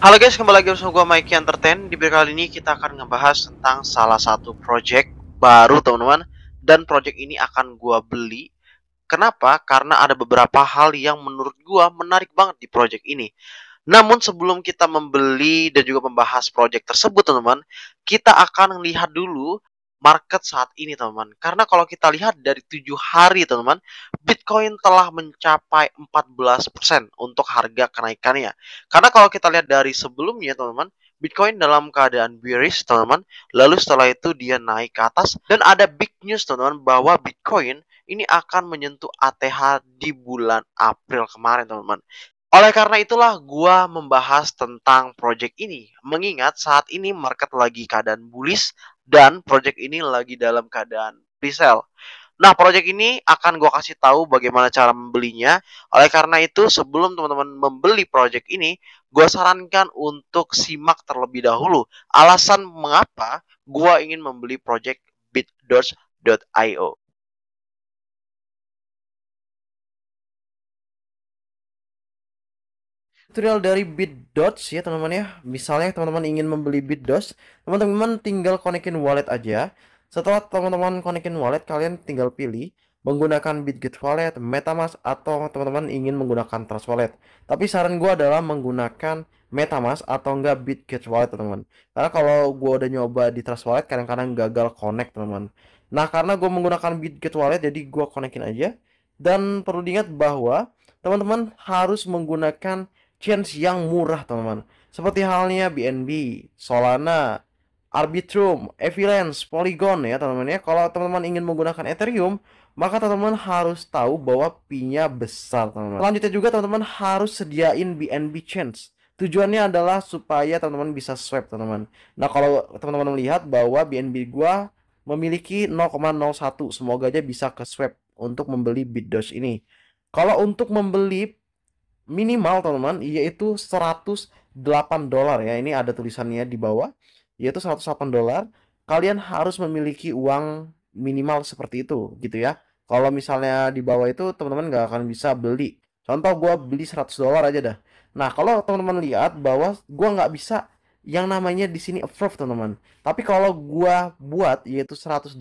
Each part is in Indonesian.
Halo guys, kembali lagi bersama gue Mikey Entertain. Di video kali ini kita akan ngebahas tentang salah satu project baru teman-teman. Dan project ini akan gue beli. Kenapa? Karena ada beberapa hal yang menurut gue menarik banget di project ini. Namun sebelum kita membeli dan juga membahas project tersebut teman-teman, kita akan lihat dulu market saat ini teman-teman. Karena kalau kita lihat dari 7 hari teman-teman, Bitcoin telah mencapai 14% untuk harga kenaikannya. Karena kalau kita lihat dari sebelumnya teman-teman, Bitcoin dalam keadaan bearish teman-teman, lalu setelah itu dia naik ke atas dan ada big news teman-teman bahwa Bitcoin ini akan menyentuh ATH di bulan April kemarin teman-teman. Oleh karena itulah gua membahas tentang project ini. Mengingat saat ini market lagi keadaan bullish dan project ini lagi dalam keadaan pre-sale. Nah, project ini akan gua kasih tahu bagaimana cara membelinya. Oleh karena itu, sebelum teman-teman membeli project ini, gua sarankan untuk simak terlebih dahulu alasan mengapa gua ingin membeli project bitdoge.io. Tutorial dari BitDoge ya teman-teman ya. Misalnya teman-teman ingin membeli BitDoge, teman-teman tinggal konekin wallet aja. Setelah teman-teman konekin wallet, kalian tinggal pilih menggunakan BitGet Wallet, MetaMask, atau teman-teman ingin menggunakan Trust Wallet. Tapi saran gue adalah menggunakan MetaMask atau enggak BitGet Wallet teman-teman. Karena kalau gue udah nyoba di Trust Wallet, kadang-kadang gagal connect teman-teman. Nah karena gue menggunakan BitGet Wallet, jadi gue konekin aja. Dan perlu diingat bahwa teman-teman harus menggunakan chains yang murah teman-teman, seperti halnya BNB, Solana, Arbitrum, Avalanche, Polygon ya teman-teman ya. Kalau teman-teman ingin menggunakan Ethereum, maka teman-teman harus tahu bahwa fee-nya besar teman-teman. Selanjutnya juga teman-teman harus sediain BNB chains. Tujuannya adalah supaya teman-teman bisa swap teman-teman. Nah kalau teman-teman melihat bahwa BNB gua memiliki 0,01, semoga aja bisa ke swap untuk membeli BitDoge ini. Kalau untuk membeli minimal teman-teman yaitu $108 ya. Ini ada tulisannya di bawah, yaitu $108. Kalian harus memiliki uang minimal seperti itu gitu ya. Kalau misalnya di bawah itu teman-teman nggak akan bisa beli. Contoh gue beli $100 aja dah. Nah kalau teman-teman lihat bahwa gue nggak bisa yang namanya di sini approve teman-teman. Tapi kalau gue buat yaitu $108,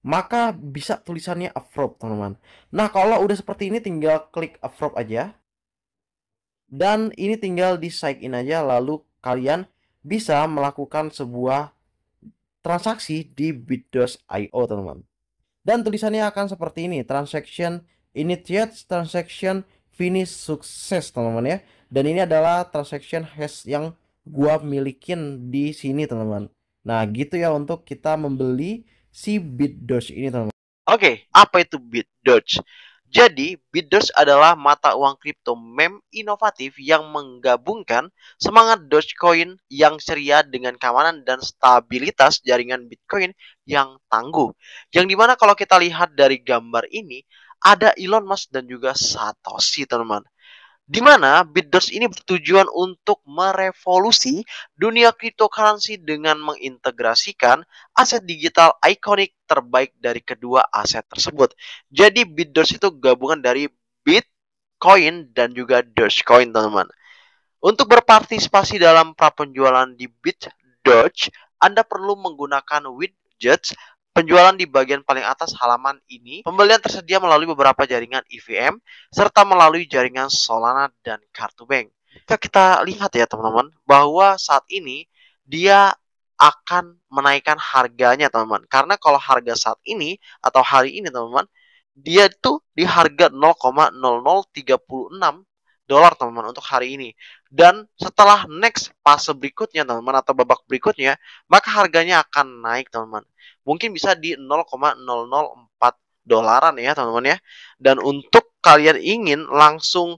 maka bisa tulisannya approve teman-teman. Nah kalau udah seperti ini tinggal klik approve aja, dan ini tinggal di sign in aja, lalu kalian bisa melakukan sebuah transaksi di bitdoge.io teman-teman. Dan tulisannya akan seperti ini, transaction initiate, transaction finish sukses teman-teman ya. Dan ini adalah transaction hash yang gua milikin di sini teman-teman. Nah gitu ya untuk kita membeli si bitdoge ini teman-teman. Oke, apa itu BitDoge? Jadi, BitDoge adalah mata uang kripto meme inovatif yang menggabungkan semangat Dogecoin yang ceria dengan keamanan dan stabilitas jaringan Bitcoin yang tangguh. Yang dimana kalau kita lihat dari gambar ini, ada Elon Musk dan juga Satoshi, teman-teman. Di mana BitDoge ini bertujuan untuk merevolusi dunia cryptocurrency dengan mengintegrasikan aset digital ikonik terbaik dari kedua aset tersebut. Jadi BitDoge itu gabungan dari Bitcoin dan juga Dogecoin, teman-teman. Untuk berpartisipasi dalam prapenjualan di BitDoge, Anda perlu menggunakan widgets penjualan di bagian paling atas halaman ini. Pembelian tersedia melalui beberapa jaringan EVM, serta melalui jaringan Solana dan kartu bank. Jika kita lihat ya teman-teman, bahwa saat ini dia akan menaikkan harganya teman-teman. Karena kalau harga saat ini atau hari ini teman-teman, dia itu di harga 0,0036 dolar teman-teman untuk hari ini. Dan setelah next fase berikutnya teman-teman atau babak berikutnya, maka harganya akan naik teman-teman. Mungkin bisa di 0,004 dolaran ya teman-teman ya. Dan untuk kalian ingin langsung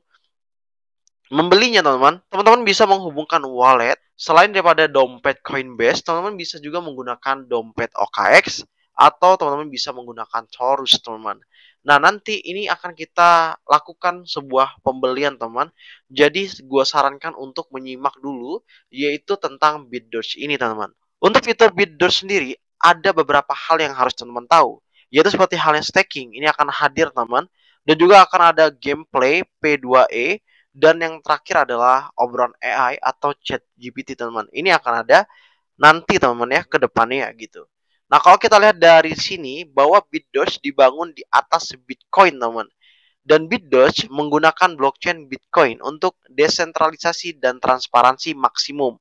membelinya teman-teman, teman-teman bisa menghubungkan wallet. Selain daripada dompet Coinbase, teman-teman bisa juga menggunakan dompet OKX atau teman-teman bisa menggunakan Taurus teman-teman. Nah nanti ini akan kita lakukan sebuah pembelian teman. Jadi gue sarankan untuk menyimak dulu yaitu tentang BitDoge ini teman-teman. Untuk fitur BitDoge sendiri ada beberapa hal yang harus teman-teman tahu. Yaitu seperti halnya staking, ini akan hadir teman. Dan juga akan ada gameplay P2E Dan yang terakhir adalah obrolan AI atau chat GPT teman-teman. Ini akan ada nanti teman-teman ya ke depannya gitu. Nah, kalau kita lihat dari sini bahwa BitDoge dibangun di atas Bitcoin teman-teman. Dan BitDoge menggunakan blockchain Bitcoin untuk desentralisasi dan transparansi maksimum.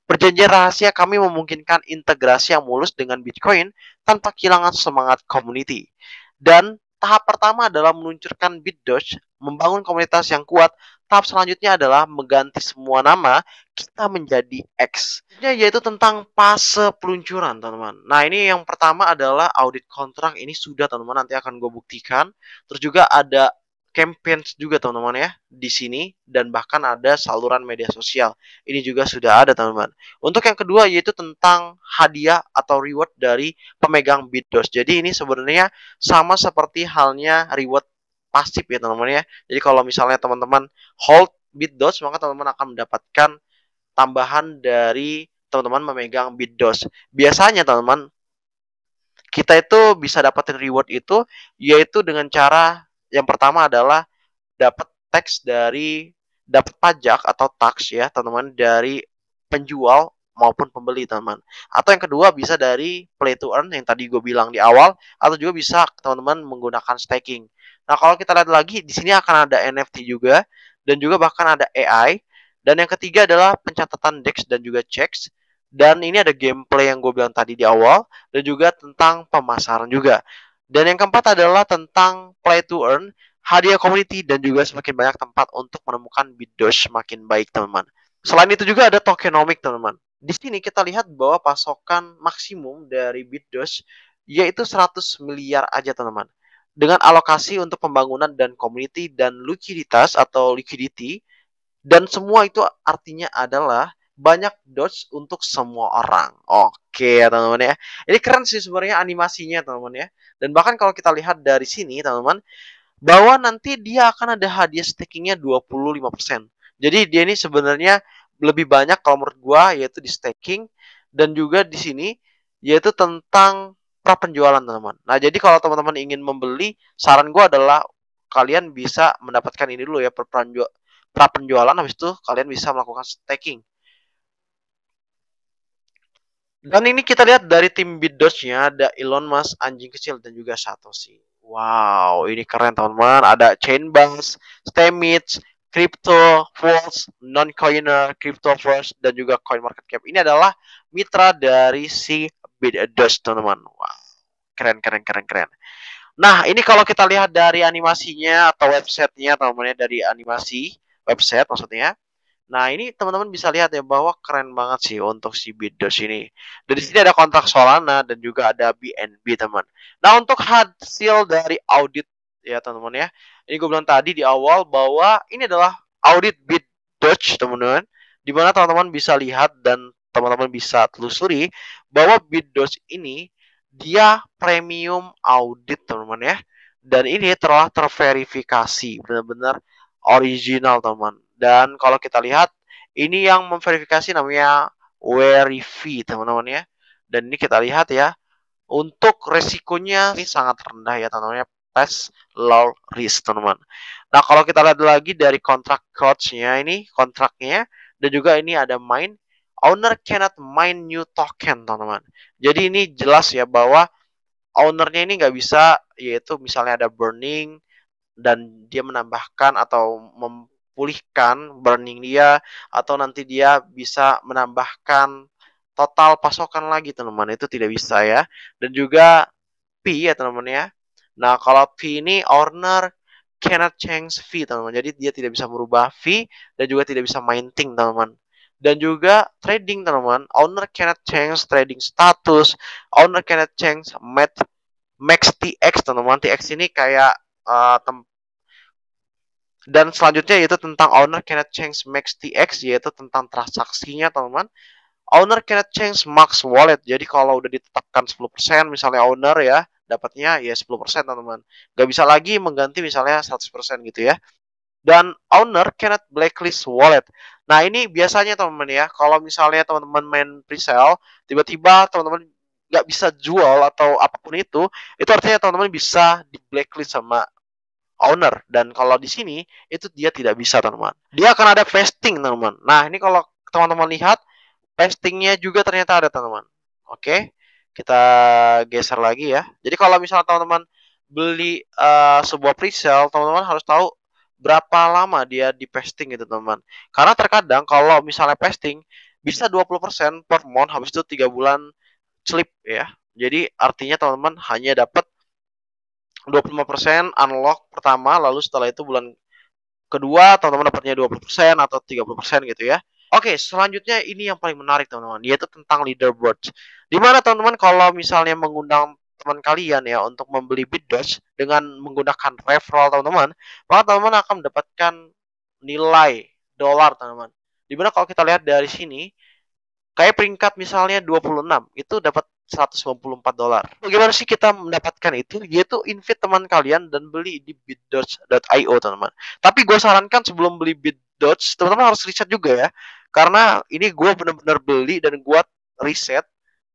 Perjanjian rahasia kami memungkinkan integrasi yang mulus dengan Bitcoin tanpa kehilangan semangat community. Dan tahap pertama adalah meluncurkan BitDoge, membangun komunitas yang kuat. Tahap selanjutnya adalah mengganti semua nama kita menjadi X. Yaitu tentang fase peluncuran, teman-teman. Nah, ini yang pertama adalah audit kontrak. Ini sudah, teman-teman, nanti akan gue buktikan. Terus juga ada campaigns juga, teman-teman ya, di sini. Dan bahkan ada saluran media sosial. Ini juga sudah ada, teman-teman. Untuk yang kedua yaitu tentang hadiah atau reward dari pemegang BitDoge. Jadi ini sebenarnya sama seperti halnya reward pasif ya teman-teman ya. Jadi kalau misalnya teman-teman hold BitDoge, maka teman-teman akan mendapatkan tambahan dari teman-teman memegang BitDoge. Biasanya teman-teman kita itu bisa dapatin reward itu yaitu dengan cara yang pertama adalah dapat tax dari dapat pajak atau tax ya teman-teman dari penjual maupun pembeli teman-teman. Atau yang kedua bisa dari play to earn yang tadi gue bilang di awal, atau juga bisa teman-teman menggunakan staking. Nah, kalau kita lihat lagi di sini akan ada NFT juga dan juga bahkan ada AI. Dan yang ketiga adalah pencatatan DEX dan juga checks. Dan ini ada gameplay yang gue bilang tadi di awal dan juga tentang pemasaran juga. Dan yang keempat adalah tentang play to earn, hadiah community dan juga semakin banyak tempat untuk menemukan BitDoge semakin baik teman-teman. Selain itu juga ada tokenomic teman-teman. Di sini kita lihat bahwa pasokan maksimum dari BitDoge yaitu 100 miliar aja teman-teman. Dengan alokasi untuk pembangunan dan community dan likuiditas atau liquidity dan semua itu artinya adalah banyak Doge untuk semua orang. Oke ya teman-teman ya. Ini keren sih sebenarnya animasinya teman-teman ya. Dan bahkan kalau kita lihat dari sini teman-teman bahwa nanti dia akan ada hadiah stakingnya 25%. Jadi dia ini sebenarnya lebih banyak kalau menurut gua yaitu di staking dan juga di sini yaitu tentang pra penjualan teman-teman. Nah, jadi kalau teman-teman ingin membeli, saran gua adalah kalian bisa mendapatkan ini dulu ya pra penjualan, habis itu kalian bisa melakukan staking. Dan ini kita lihat dari tim BitDoge-nya ada Elon Musk, anjing kecil dan juga Satoshi. Wow, ini keren teman-teman. Ada Chainbanks, Stamits, Crypto, False, Non-Coiner, Crypto First, dan juga CoinMarketCap. Ini adalah mitra dari si BitDoge teman-teman. Wow, keren, keren, keren, keren. Nah, ini kalau kita lihat dari animasinya atau websitenya teman-teman ya, dari animasi website maksudnya. Nah, ini teman-teman bisa lihat ya bahwa keren banget sih untuk si BitDoge ini. Dan di sini ada kontrak Solana dan juga ada BNB, teman. Nah, untuk hasil dari audit ya, teman-teman ya. Ini gue bilang tadi di awal bahwa ini adalah audit BitDoge, teman-teman. Di mana teman-teman bisa lihat dan teman-teman bisa telusuri bahwa BitDoge ini dia premium audit, teman-teman ya. Dan ini telah terverifikasi benar-benar original, teman. Dan kalau kita lihat ini yang memverifikasi namanya Verify teman-teman ya. Dan ini kita lihat ya untuk resikonya ini sangat rendah ya teman-teman ya. Test low risk teman-teman. Nah kalau kita lihat lagi dari kontrak coach-nya ini kontraknya dan juga ini ada mine owner cannot mine new token teman-teman. Jadi ini jelas ya bahwa ownernya ini nggak bisa yaitu misalnya ada burning dan dia menambahkan atau memulihkan burning dia atau nanti dia bisa menambahkan total pasokan lagi teman-teman itu tidak bisa ya. Dan juga fee ya teman-teman ya. Nah kalau fee ini owner cannot change fee teman-teman, jadi dia tidak bisa merubah fee dan juga tidak bisa minting teman-teman. Dan juga trading teman-teman, owner cannot change trading status, owner cannot change max TX teman-teman. TX ini kayak dan selanjutnya yaitu tentang owner cannot change max TX yaitu tentang transaksinya teman-teman. Owner cannot change max wallet. Jadi kalau udah ditetapkan 10% misalnya owner ya dapatnya ya 10% teman-teman. Gak bisa lagi mengganti misalnya 100% gitu ya. Dan owner cannot blacklist wallet. Nah ini biasanya teman-teman ya kalau misalnya teman-teman main presale tiba-tiba teman-teman nggak bisa jual atau apapun itu artinya teman-teman bisa di blacklist sama owner, dan kalau di sini itu dia tidak bisa teman-teman. Dia akan ada vesting teman-teman. Nah ini kalau teman-teman lihat vestingnya juga ternyata ada teman-teman. Oke, kita geser lagi ya. Jadi kalau misalnya teman-teman beli sebuah presale, teman-teman harus tahu berapa lama dia di vesting gitu teman-teman. Karena terkadang kalau misalnya vesting bisa 20% per month, habis itu 3 bulan slip ya. Jadi artinya teman-teman hanya dapat 25% unlock pertama, lalu setelah itu bulan kedua teman-teman dapatnya 20% atau 30% gitu ya. Oke, selanjutnya ini yang paling menarik teman-teman, yaitu tentang leaderboard. Dimana teman-teman kalau misalnya mengundang teman kalian ya untuk membeli BitDodge dengan menggunakan referral teman-teman, maka teman-teman akan mendapatkan nilai dolar teman-teman. Dimana kalau kita lihat dari sini, kayak peringkat misalnya 26 itu dapat 194 dolar. Bagaimana sih kita mendapatkan itu? Yaitu invite teman kalian dan beli di bitdodge.io teman-teman. Tapi gue sarankan sebelum beli bitdodge, teman-teman harus riset juga ya. Karena ini gue benar-benar beli dan gue riset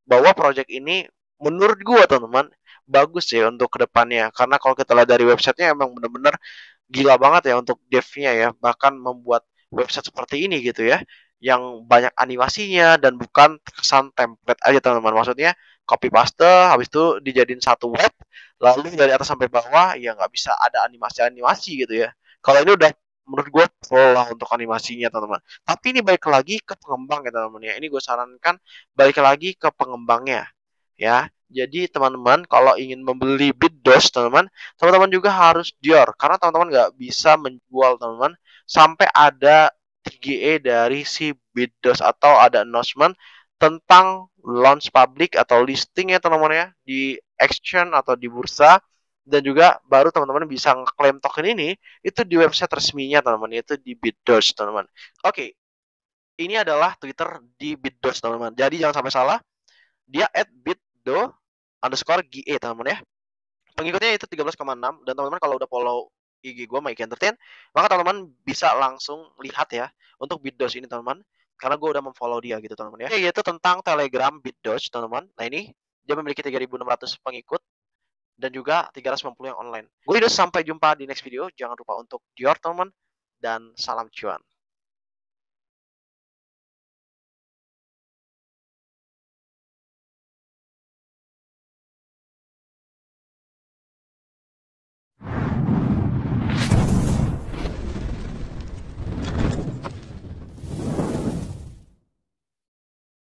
bahwa project ini menurut gue teman-teman bagus ya untuk kedepannya. Karena kalau kita lihat dari websitenya emang benar-benar gila banget ya untuk devnya ya. Bahkan membuat website seperti ini gitu ya, yang banyak animasinya dan bukan kesan template aja teman-teman. Maksudnya copy paste habis itu dijadiin satu web, lalu dari atas sampai bawah ya nggak bisa ada animasi-animasi gitu ya. Kalau ini udah menurut gue full lah untuk animasinya teman-teman. Tapi ini balik lagi ke pengembang ya teman-teman ya. Ini gue sarankan balik lagi ke pengembangnya ya. Jadi teman-teman kalau ingin membeli BitDodge teman-teman juga harus Dior karena teman-teman nggak bisa menjual teman-teman sampai ada TGE dari si BitDodge atau ada announcement tentang launch public atau listing ya teman-teman ya di exchange atau di bursa, dan juga baru teman-teman bisa ngeklaim token ini itu di website resminya teman-teman, yaitu di BitDodge teman-teman. Oke, ini adalah Twitter di BitDodge teman-teman. Jadi jangan sampai salah, dia @bitdo_ge teman-teman ya. Pengikutnya itu 13,6, dan teman-teman kalau udah follow IG gue Mikey Entertain, maka teman-teman bisa langsung lihat ya untuk BitDodge ini teman-teman, karena gue udah memfollow dia gitu teman-teman ya. Yaitu tentang Telegram BitDodge teman-teman. Nah ini dia memiliki 3.600 pengikut dan juga 350 yang online. Gue udah sampai jumpa di next video. Jangan lupa untuk Dior teman-teman, dan salam cuan.